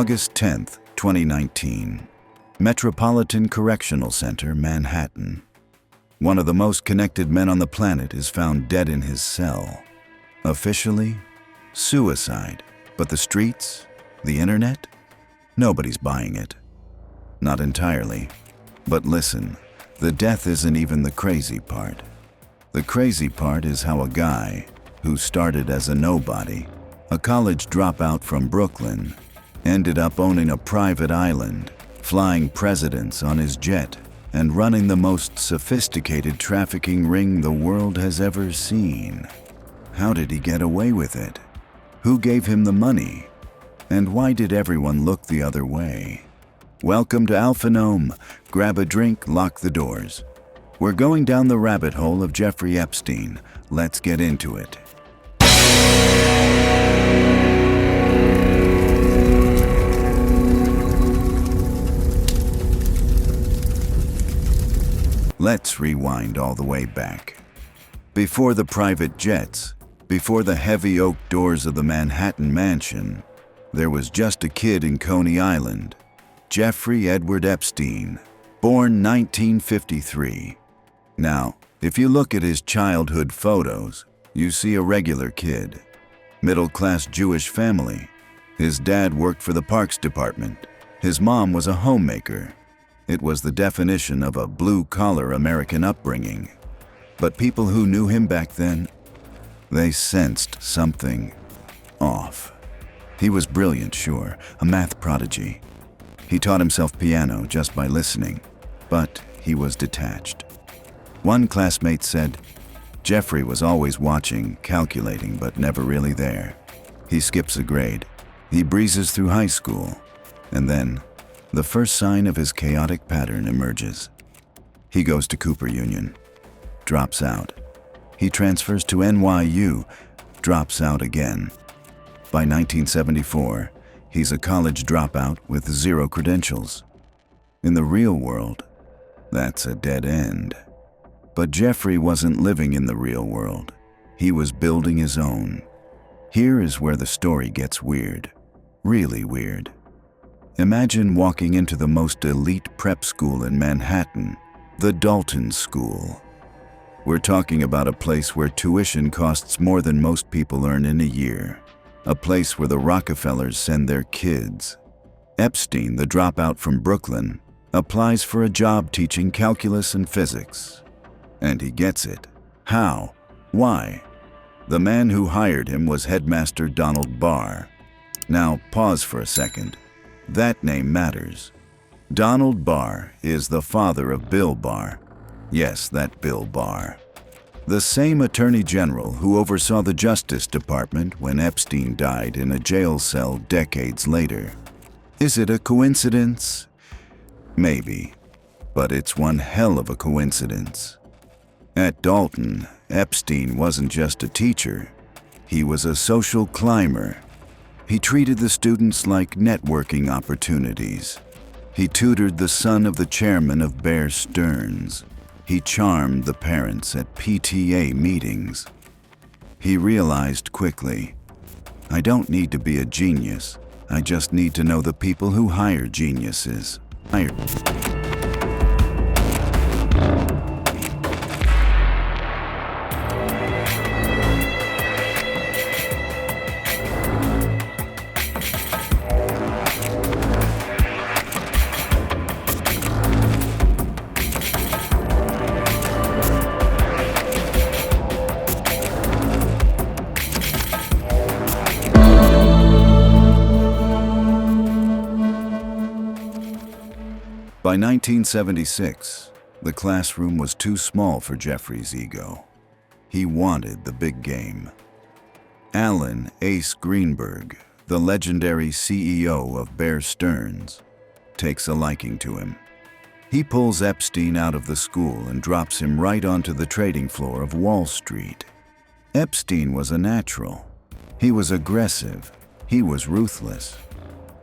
August 10th, 2019. Metropolitan Correctional Center, Manhattan. One of the most connected men on the planet is found dead in his cell. Officially, suicide. But the streets? The internet? Nobody's buying it. Not entirely. But listen, the death isn't even the crazy part. The crazy part is how a guy, who started as a nobody, a college dropout from Brooklyn, ended up owning a private island, flying presidents on his jet, and running the most sophisticated trafficking ring the world has ever seen. How did he get away with it? Who gave him the money? And why did everyone look the other way? Welcome to Alfenom. Grab a drink, lock the doors. We're going down the rabbit hole of Jeffrey Epstein. Let's get into it. Let's rewind all the way back. Before the private jets, before the heavy oak doors of the Manhattan mansion, there was just a kid in Coney Island, Jeffrey Edward Epstein, born 1953. Now, if you look at his childhood photos, you see a regular kid. Middle-class Jewish family. His dad worked for the Parks Department. His mom was a homemaker. It was the definition of a blue-collar American upbringing. But people who knew him back then, they sensed something off. He was brilliant, sure, a math prodigy. He taught himself piano just by listening, but he was detached. One classmate said, Jeffrey was always watching, calculating, but never really there. He skips a grade. He breezes through high school. And then, the first sign of his chaotic pattern emerges. He goes to Cooper Union, drops out. He transfers to NYU, drops out again. By 1974, he's a college dropout with 0 credentials. In the real world, that's a dead end. But Jeffrey wasn't living in the real world. He was building his own. Here is where the story gets weird. Really weird. Imagine walking into the most elite prep school in Manhattan, the Dalton School. We're talking about a place where tuition costs more than most people earn in a year. A place where the Rockefellers send their kids. Epstein, the dropout from Brooklyn, applies for a job teaching calculus and physics. And he gets it. How? Why? The man who hired him was Headmaster Donald Barr. Now, pause for a second. That name matters. Donald Barr is the father of Bill Barr. Yes, that Bill Barr. The same Attorney General who oversaw the Justice Department when Epstein died in a jail cell decades later. Is it a coincidence? Maybe. But it's one hell of a coincidence. At Dalton, Epstein wasn't just a teacher. He was a social climber. He treated the students like networking opportunities. He tutored the son of the chairman of Bear Stearns. He charmed the parents at PTA meetings. He realized quickly, I don't need to be a genius. I just need to know the people who hire geniuses. By 1976, the classroom was too small for Jeffrey's ego. He wanted the big game. Alan Ace Greenberg, the legendary CEO of Bear Stearns, takes a liking to him. He pulls Epstein out of the school and drops him right onto the trading floor of Wall Street. Epstein was a natural. He was aggressive. He was ruthless.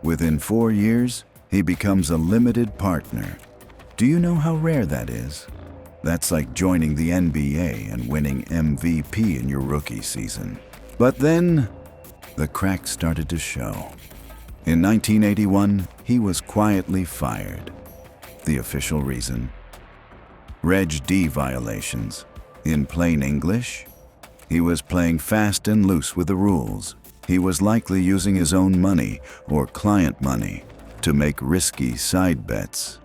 Within 4 years, he becomes a limited partner. Do you know how rare that is? That's like joining the NBA and winning MVP in your rookie season. But then, the cracks started to show. In 1981, he was quietly fired. The official reason? Reg D violations. In plain English, he was playing fast and loose with the rules. He was likely using his own money or client money to make risky side bets.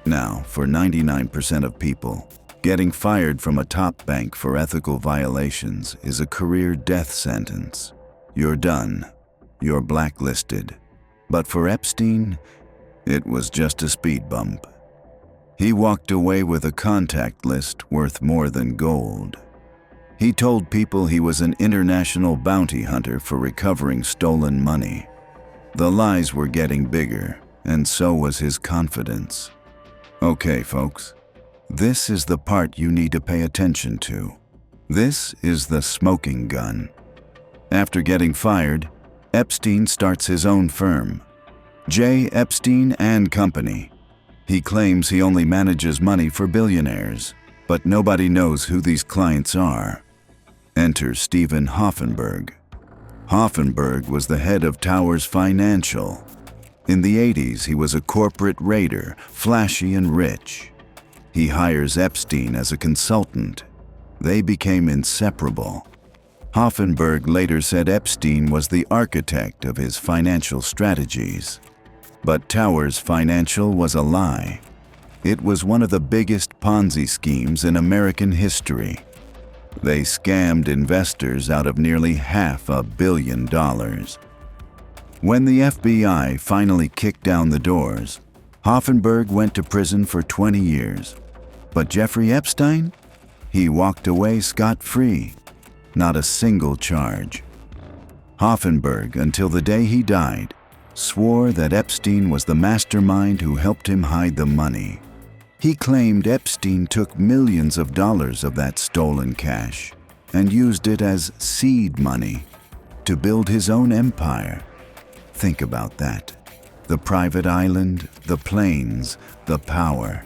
Now, for 99% of people, getting fired from a top bank for ethical violations is a career death sentence. You're done. You're blacklisted. But for Epstein, it was just a speed bump. He walked away with a contact list worth more than gold. He told people he was an international bounty hunter for recovering stolen money. The lies were getting bigger, and so was his confidence. Okay, folks, this is the part you need to pay attention to. This is the smoking gun. After getting fired, Epstein starts his own firm, J. Epstein and Company. He claims he only manages money for billionaires, but nobody knows who these clients are. Enter Stephen Hoffenberg. Hoffenberg was the head of Towers Financial. In the 80s, he was a corporate raider, flashy and rich. He hires Epstein as a consultant. They became inseparable. Hoffenberg later said Epstein was the architect of his financial strategies. But Towers Financial was a lie. It was one of the biggest Ponzi schemes in American history. They scammed investors out of nearly $500 million. When the FBI finally kicked down the doors, Hoffenberg went to prison for 20 years. But Jeffrey Epstein? He walked away scot-free. Not a single charge. Hoffenberg, until the day he died, swore that Epstein was the mastermind who helped him hide the money. He claimed Epstein took millions of dollars of that stolen cash and used it as seed money to build his own empire. Think about that. The private island, the planes, the power.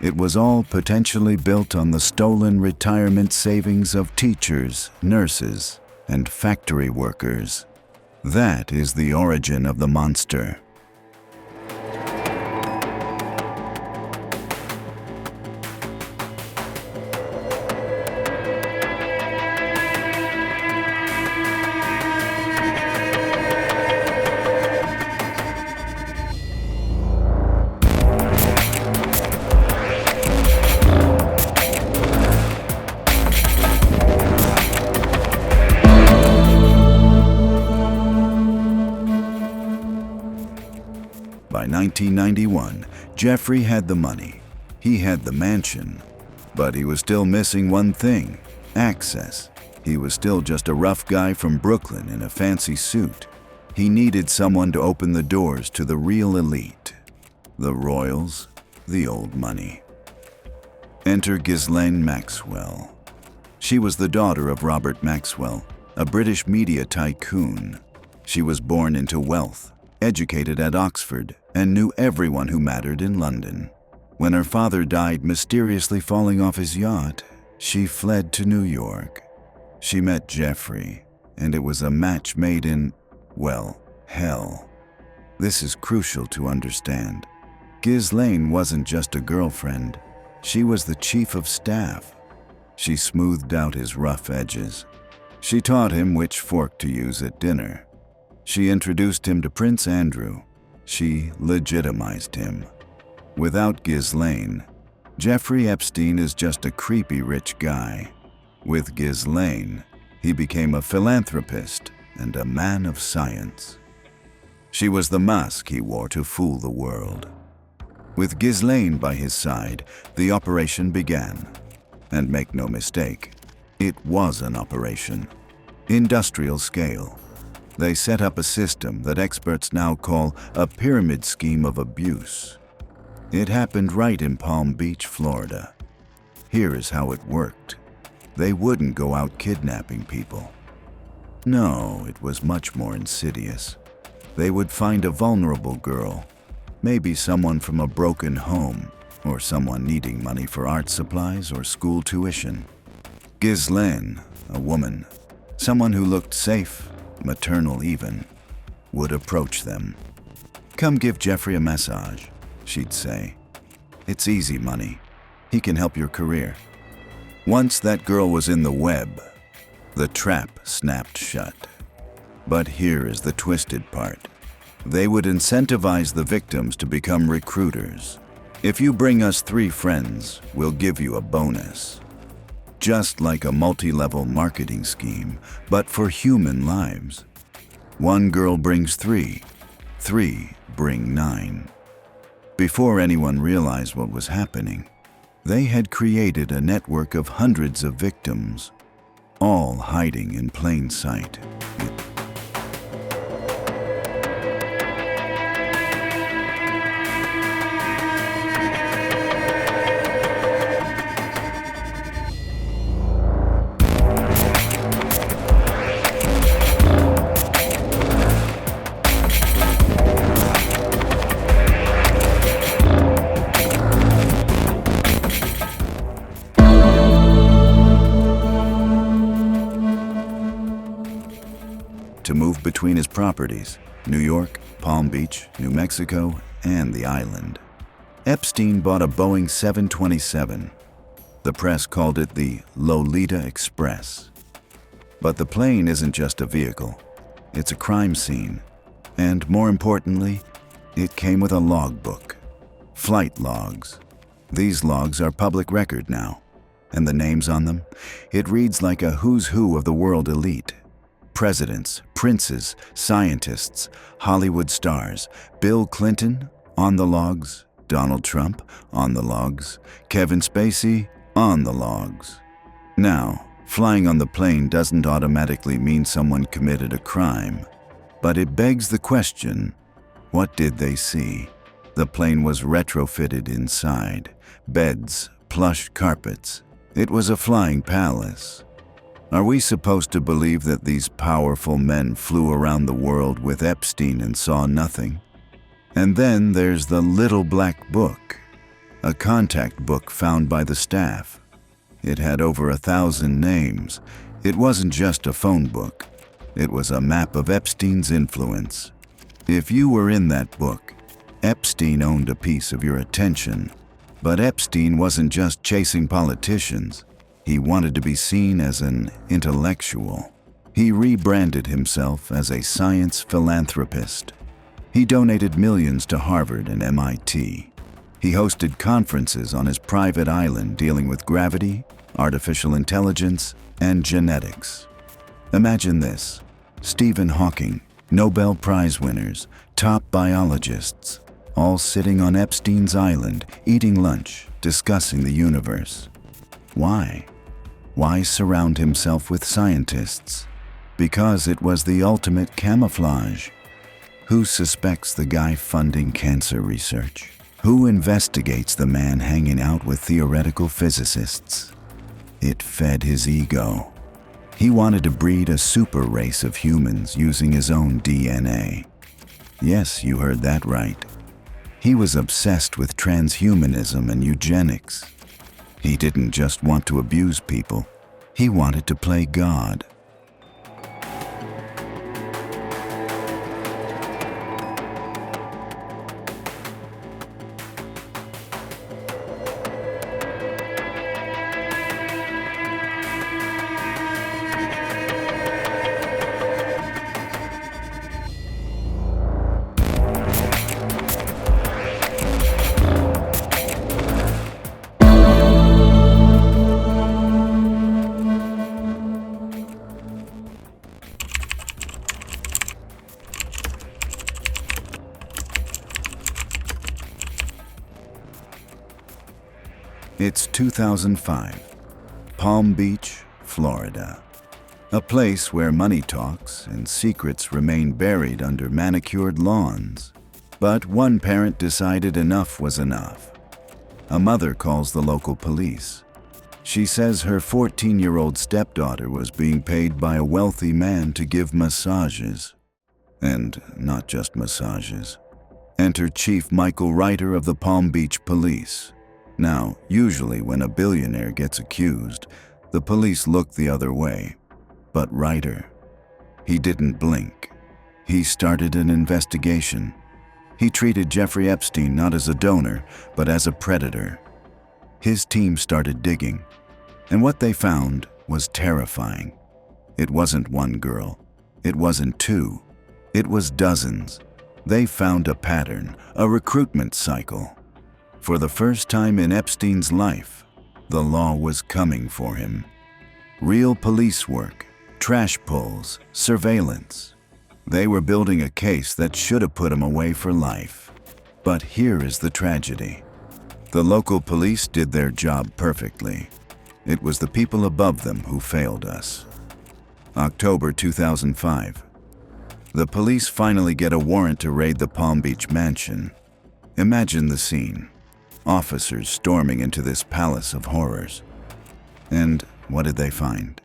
It was all potentially built on the stolen retirement savings of teachers, nurses, and factory workers. That is the origin of the monster. By 1991, Jeffrey had the money. He had the mansion. But he was still missing one thing: access. He was still just a rough guy from Brooklyn in a fancy suit. He needed someone to open the doors to the real elite. The royals, the old money. Enter Ghislaine Maxwell. She was the daughter of Robert Maxwell, a British media tycoon. She was born into wealth, educated at Oxford, and knew everyone who mattered in London. When her father died mysteriously falling off his yacht, she fled to New York. She met Jeffrey, and it was a match made in, well, hell. This is crucial to understand. Ghislaine wasn't just a girlfriend. She was the chief of staff. She smoothed out his rough edges. She taught him which fork to use at dinner. She introduced him to Prince Andrew. She legitimized him. Without Ghislaine, Jeffrey Epstein is just a creepy rich guy. With Ghislaine, he became a philanthropist and a man of science. She was the mask he wore to fool the world. With Ghislaine by his side, the operation began. And make no mistake, it was an operation. Industrial scale. They set up a system that experts now call a pyramid scheme of abuse. It happened right in Palm Beach, Florida. Here is how it worked. They wouldn't go out kidnapping people. No, it was much more insidious. They would find a vulnerable girl, maybe someone from a broken home, or someone needing money for art supplies or school tuition. Ghislaine, a woman, someone who looked safe, maternal even. would approach them. "Come give Jeffrey a massage," she'd say. "It's easy money. He can help your career." Once that girl was in the web, the trap snapped shut. But here is the twisted part. They would incentivize the victims to become recruiters. "If you bring us 3 friends, we'll give you a bonus." Just like a multi-level marketing scheme, but for human lives. 1 girl brings 3, 3 bring 9. Before anyone realized what was happening, they had created a network of hundreds of victims, all hiding in plain sight. To move between his properties, New York, Palm Beach, New Mexico, and the island. Epstein bought a Boeing 727. The press called it the Lolita Express. But the plane isn't just a vehicle. It's a crime scene. And more importantly, it came with a logbook. Flight logs. These logs are public record now. And the names on them? It reads like a who's who of the world elite. Presidents, princes, scientists, Hollywood stars. Bill Clinton, on the logs. Donald Trump, on the logs. Kevin Spacey, on the logs. Now, flying on the plane doesn't automatically mean someone committed a crime. But it begs the question, what did they see? The plane was retrofitted inside. Beds, plush carpets. It was a flying palace. Are we supposed to believe that these powerful men flew around the world with Epstein and saw nothing? And then there's the little black book, a contact book found by the staff. It had over 1,000 names. It wasn't just a phone book. It was a map of Epstein's influence. If you were in that book, Epstein owned a piece of your attention. But Epstein wasn't just chasing politicians. He wanted to be seen as an intellectual. He rebranded himself as a science philanthropist. He donated millions to Harvard and MIT. He hosted conferences on his private island dealing with gravity, artificial intelligence, and genetics. Imagine this: Stephen Hawking, Nobel Prize winners, top biologists, all sitting on Epstein's island, eating lunch, discussing the universe. Why? Why surround himself with scientists? Because it was the ultimate camouflage. Who suspects the guy funding cancer research? Who investigates the man hanging out with theoretical physicists? It fed his ego. He wanted to breed a super race of humans using his own DNA. Yes, you heard that right. He was obsessed with transhumanism and eugenics. He didn't just want to abuse people. He wanted to play God. It's 2005, Palm Beach, Florida. A place where money talks and secrets remain buried under manicured lawns. But one parent decided enough was enough. A mother calls the local police. She says her 14-year-old stepdaughter was being paid by a wealthy man to give massages. And not just massages. Enter Chief Michael Reiter of the Palm Beach Police. Now, usually when a billionaire gets accused, the police look the other way. But Reiter, he didn't blink. He started an investigation. He treated Jeffrey Epstein not as a donor, but as a predator. His team started digging, and what they found was terrifying. It wasn't one girl. It wasn't two. It was dozens. They found a pattern, a recruitment cycle. For the first time in Epstein's life, the law was coming for him. Real police work, trash pulls, surveillance. They were building a case that should have put him away for life. But here is the tragedy. The local police did their job perfectly. It was the people above them who failed us. October 2005. The police finally get a warrant to raid the Palm Beach mansion. Imagine the scene. Officers storming into this palace of horrors. And what did they find?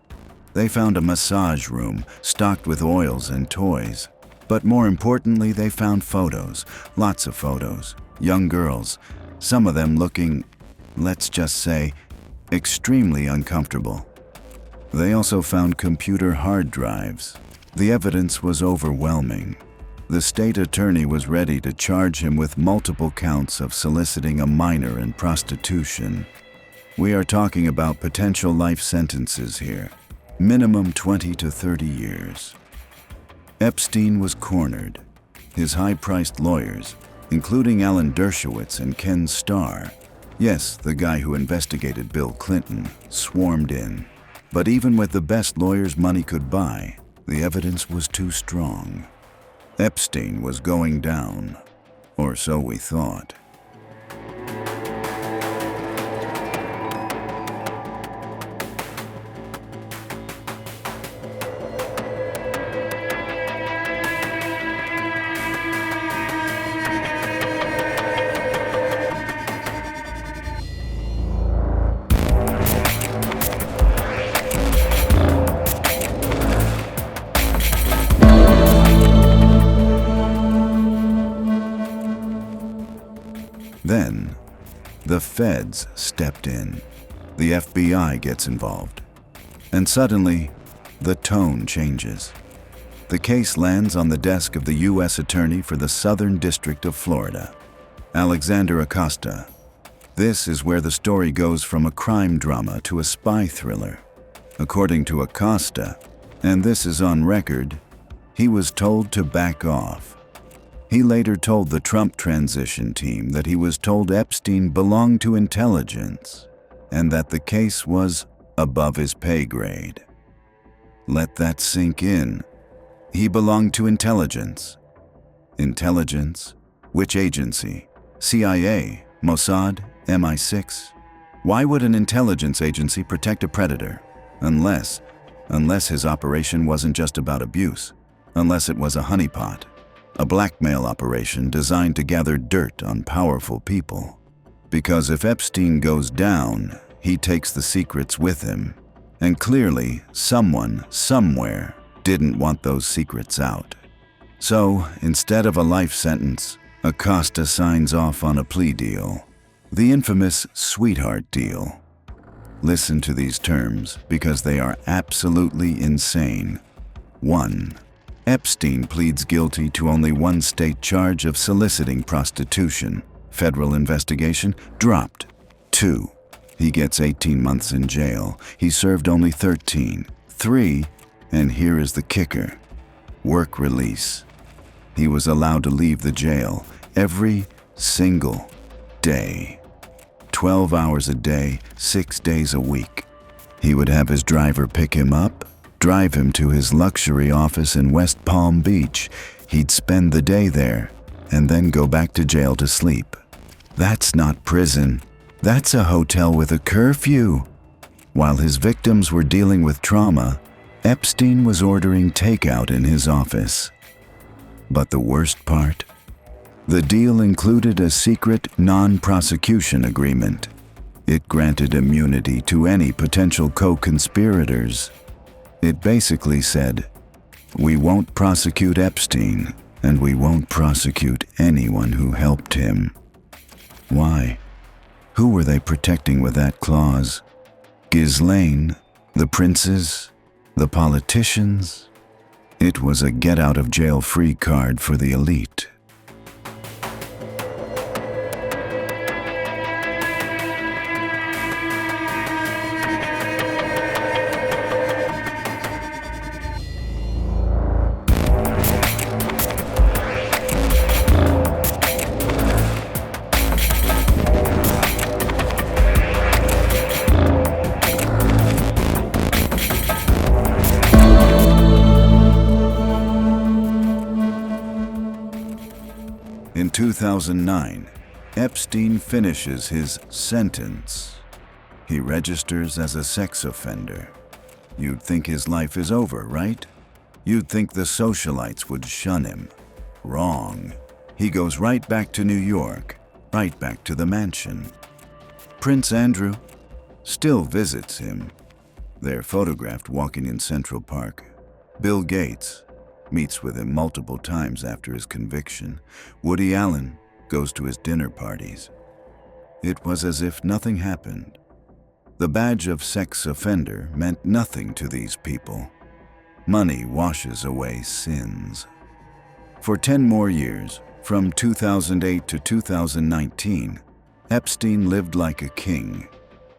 They found a massage room stocked with oils and toys. But more importantly, they found photos, lots of photos, young girls, some of them looking, let's just say, extremely uncomfortable. They also found computer hard drives. The evidence was overwhelming. The state attorney was ready to charge him with multiple counts of soliciting a minor and prostitution. We are talking about potential life sentences here, minimum 20 to 30 years. Epstein was cornered. His high-priced lawyers, including Alan Dershowitz and Ken Starr, yes, the guy who investigated Bill Clinton, swarmed in. But even with the best lawyers money could buy, the evidence was too strong. Epstein was going down, or so we thought. Then, the feds stepped in. The FBI gets involved. And suddenly, the tone changes. The case lands on the desk of the U.S. Attorney for the Southern District of Florida, Alexander Acosta. This is where the story goes from a crime drama to a spy thriller. According to Acosta, and this is on record, he was told to back off. He later told the Trump transition team that he was told Epstein belonged to intelligence and that the case was above his pay grade. Let that sink in. He belonged to intelligence. Intelligence? Which agency? CIA? Mossad? MI6? Why would an intelligence agency protect a predator? Unless his operation wasn't just about abuse. Unless it was a honeypot. A blackmail operation designed to gather dirt on powerful people. Because if Epstein goes down, he takes the secrets with him. And clearly, someone, somewhere, didn't want those secrets out. So, instead of a life sentence, Acosta signs off on a plea deal. The infamous sweetheart deal. Listen to these terms because they are absolutely insane. 1. Epstein pleads guilty to only one state charge of soliciting prostitution. Federal investigation dropped. 2. He gets 18 months in jail. He served only 13. 3. And here is the kicker. Work release. He was allowed to leave the jail every single day. 12 hours a day, 6 days a week. He would have his driver pick him up, drive him to his luxury office in West Palm Beach. He'd spend the day there and then go back to jail to sleep. That's not prison. That's a hotel with a curfew. While his victims were dealing with trauma, Epstein was ordering takeout in his office. But the worst part? The deal included a secret non-prosecution agreement. It granted immunity to any potential co-conspirators. It basically said, we won't prosecute Epstein, and we won't prosecute anyone who helped him. Why? Who were they protecting with that clause? Ghislaine? The princes? The politicians? It was a get-out-of-jail-free card for the elite. In 2009, Epstein finishes his sentence. He registers as a sex offender. You'd think his life is over, right? You'd think the socialites would shun him. Wrong. He goes right back to New York, right back to the mansion. Prince Andrew still visits him. They're photographed walking in Central Park. Bill Gates meets with him multiple times after his conviction. Woody Allen goes to his dinner parties. It was as if nothing happened. The badge of sex offender meant nothing to these people. Money washes away sins. For 10 more years, from 2008 to 2019, Epstein lived like a king.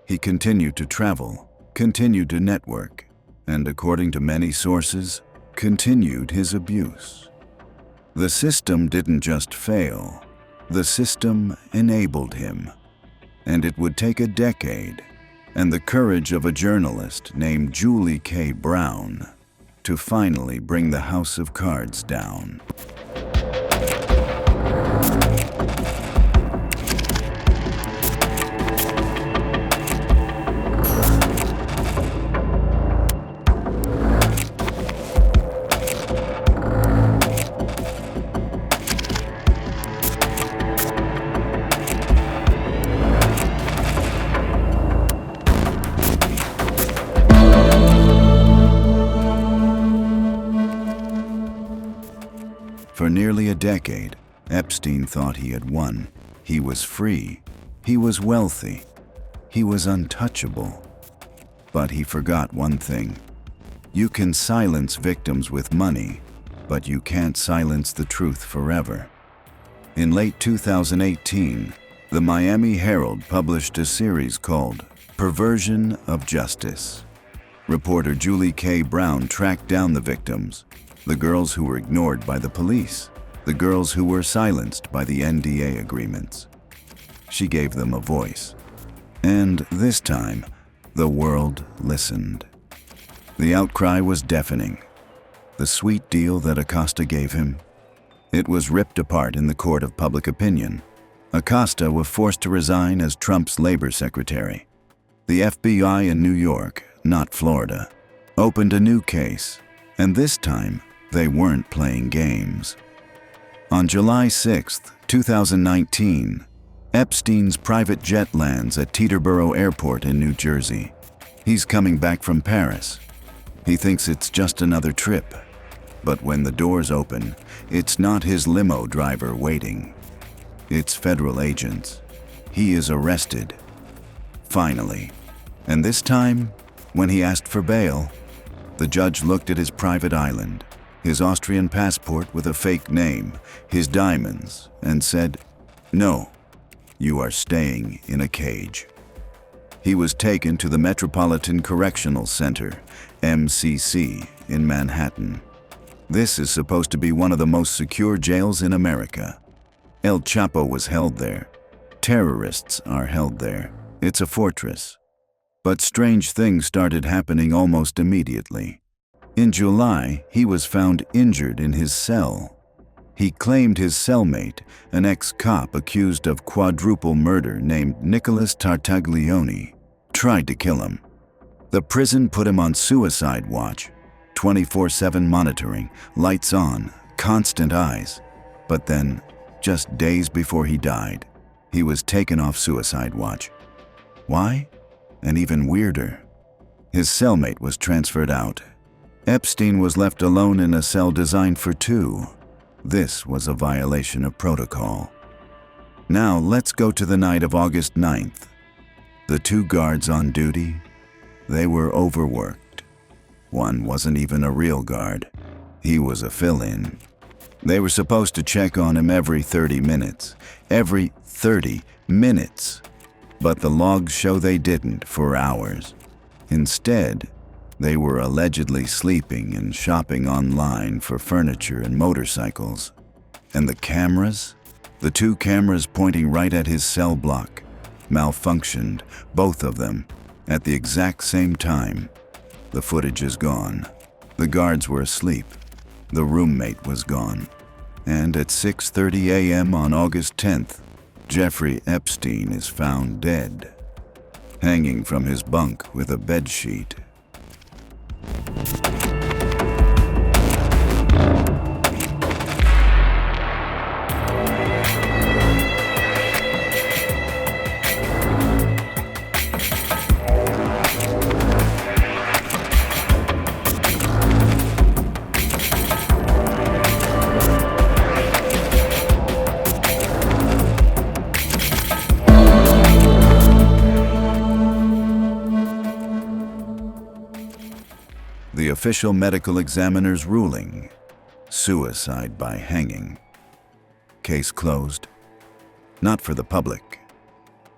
He continued to travel, continued to network, and according to many sources, continued his abuse. The system didn't just fail, the system enabled him. And it would take a decade and the courage of a journalist named Julie K. Brown to finally bring the house of cards down. For nearly a decade, Epstein thought he had won. He was free. He was wealthy. He was untouchable. But he forgot one thing. You can silence victims with money, but you can't silence the truth forever. In late 2018, the Miami Herald published a series called Perversion of Justice. Reporter Julie K. Brown tracked down the victims, the girls who were ignored by the police, the girls who were silenced by the NDA agreements. She gave them a voice. And this time, the world listened. The outcry was deafening. The sweet deal that Acosta gave him, it was ripped apart in the court of public opinion. Acosta was forced to resign as Trump's labor secretary. The FBI in New York, not Florida, opened a new case, and this time, they weren't playing games. On July 6, 2019, Epstein's private jet lands at Teterboro Airport in New Jersey. He's coming back from Paris. He thinks it's just another trip. But when the doors open, it's not his limo driver waiting. It's federal agents. He is arrested. Finally. And this time, when he asked for bail, the judge looked at his private island, his Austrian passport with a fake name, his diamonds, and said, "No, you are staying in a cage." He was taken to the Metropolitan Correctional Center, MCC, in Manhattan. This is supposed to be one of the most secure jails in America. El Chapo was held there. Terrorists are held there. It's a fortress. But strange things started happening almost immediately. In July, he was found injured in his cell. He claimed his cellmate, an ex-cop accused of quadruple murder named Nicholas Tartaglione, tried to kill him. The prison put him on suicide watch, 24/7 monitoring, lights on, constant eyes. But then, just days before he died, he was taken off suicide watch. Why? And even weirder, his cellmate was transferred out. Epstein was left alone in a cell designed for two. This was a violation of protocol. Now let's go to the night of August 9th. The two guards on duty, they were overworked. One wasn't even a real guard. He was a fill-in. They were supposed to check on him every 30 minutes. Every 30 minutes. But the logs show they didn't for hours. Instead, they were allegedly sleeping and shopping online for furniture and motorcycles. And the cameras? The two cameras pointing right at his cell block malfunctioned, both of them, at the exact same time. The footage is gone. The guards were asleep. The roommate was gone. And at 6:30 a.m. on August 10th, Jeffrey Epstein is found dead, hanging from his bunk with a bedsheet. The official medical examiner's ruling: suicide by hanging. Case closed. Not for the public.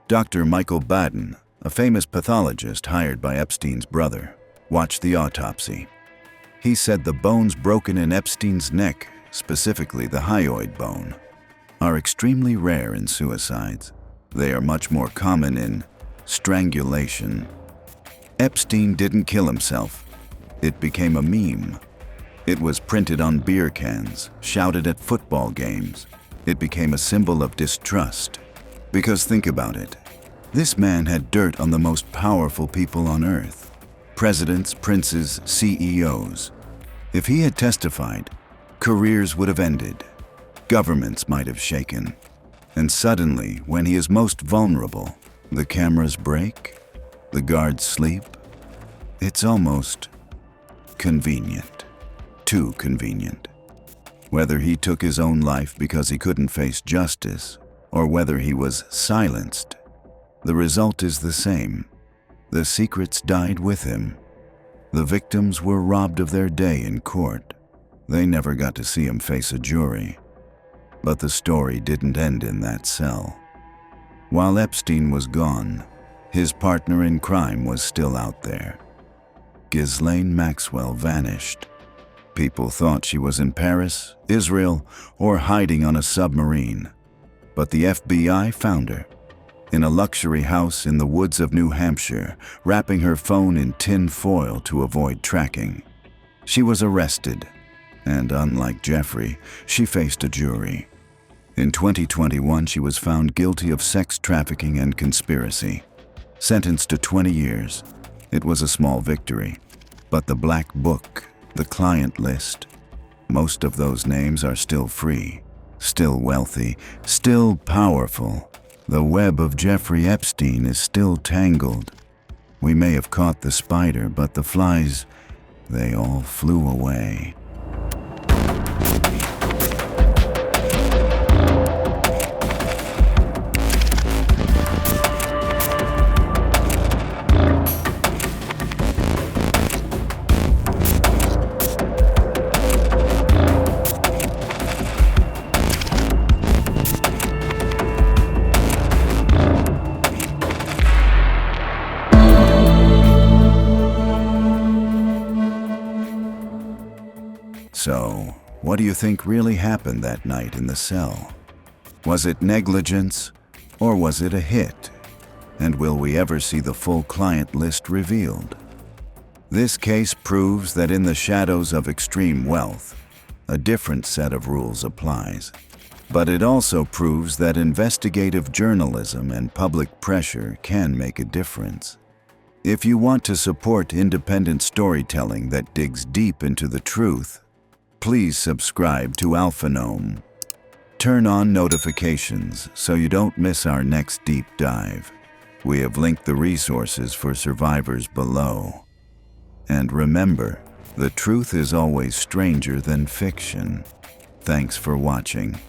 Dr. Michael Baden, a famous pathologist hired by Epstein's brother, watched the autopsy. He said the bones broken in Epstein's neck, specifically the hyoid bone, are extremely rare in suicides. They are much more common in strangulation. Epstein didn't kill himself. It became a meme. It was printed on beer cans, shouted at football games. It became a symbol of distrust. Because think about it. This man had dirt on the most powerful people on earth. Presidents, princes, CEOs. If he had testified, careers would have ended. Governments might have shaken. And suddenly, when he is most vulnerable, the cameras break, the guards sleep. It's almost convenient. Too convenient. Whether he took his own life because he couldn't face justice, or whether he was silenced, the result is the same. The secrets died with him. The victims were robbed of their day in court. They never got to see him face a jury. But the story didn't end in that cell. While Epstein was gone, his partner in crime was still out there. Ghislaine Maxwell vanished. People thought she was in Paris, Israel, or hiding on a submarine. But the FBI found her in a luxury house in the woods of New Hampshire, wrapping her phone in tin foil to avoid tracking. She was arrested, and unlike Jeffrey, she faced a jury. In 2021, she was found guilty of sex trafficking and conspiracy. Sentenced to 20 years. It was a small victory. But the black book, the client list, most of those names are still free, still wealthy, still powerful. The web of Jeffrey Epstein is still tangled. We may have caught the spider, but the flies, they all flew away. So, what do you think really happened that night in the cell? Was it negligence, or was it a hit? And will we ever see the full client list revealed? This case proves that in the shadows of extreme wealth, a different set of rules applies. But it also proves that investigative journalism and public pressure can make a difference. If you want to support independent storytelling that digs deep into the truth, please subscribe to Alfenom. Turn on notifications so you don't miss our next deep dive. We have linked the resources for survivors below. And remember, the truth is always stranger than fiction. Thanks for watching.